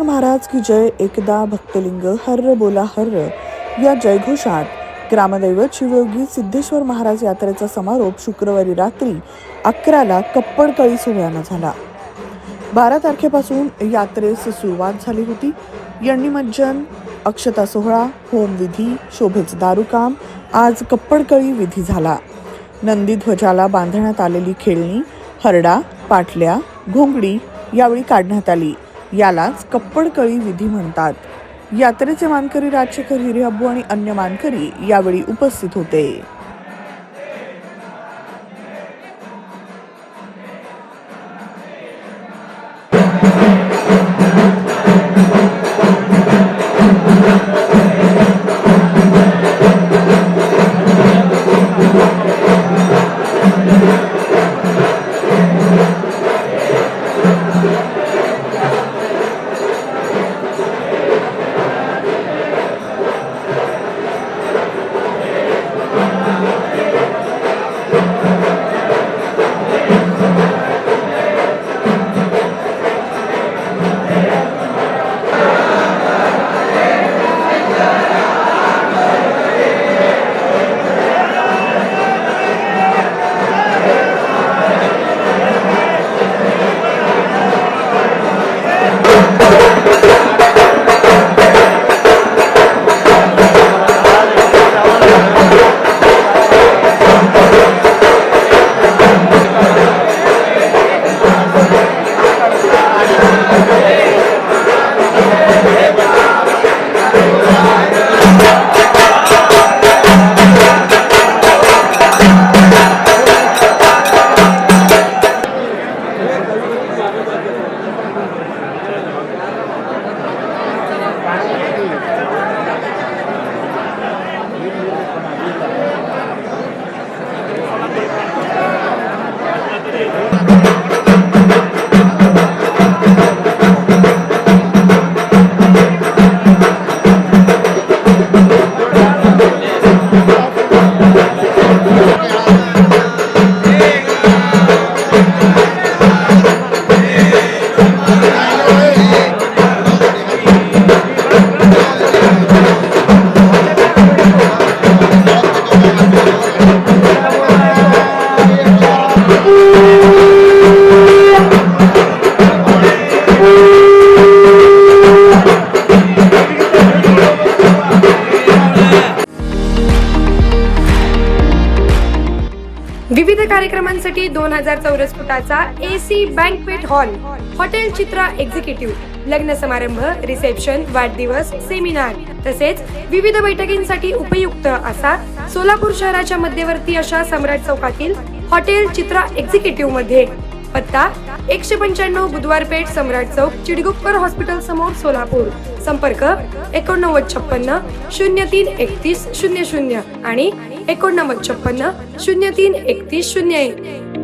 सिद्धेश्वर महाराज की जय, एकदा भक्तलिंग हर्र बोला हर्र या जयघोषात ग्रामदैवत शिवयोगी सिद्धेश्वर महाराज यात्रेचा समारोप शुक्रवारी रात्री 11ला कप्पडकळी सोहळ्यानं झाला। 12 तारखेपासून यात्रेस सुरुवात झाली होती। यण्णिमज्जन, अक्षता सोहळा, होमविधी, शोभेचं दारूकाम, आज कप्पडकळी विधी झाला। नंदी ध्वजाला बांधण्यात आलेली खेळणी, हरडा, पाटल्या, घोंगडी यावेळी काढण्यात आली। यालाच कप्पडकळी विधी म्हणतात। यात्रेचे मानकरी राजशेखर हिरेअब्बू आणि अन्य मानकरी यावेळी उपस्थित होते। विविध कार्यक्रमांसाठी 2000 चौरस फुटाचा AC बँकवेट हॉल, हॉटेल चित्रा एक्झिक्युटिव्ह, लग्न समारंभ, रिसेप्शन, वाढदिवस, सेमिनार तसेच विविध बैठकींसाठी उपयुक्त असा सोलापूर शहराच्या मध्यवर्ती अशा सम्राट चौकातील हॉटेल चित्रा एक्झिक्युटिव्ह मध्ये पत्ता 195 बुधवार पेठ, सम्राट चौक, चिडगुप्कर हॉस्पिटल समोर, सोलापूर। संपर्क 8956 03 31 00 आणि 8956 03 31 01।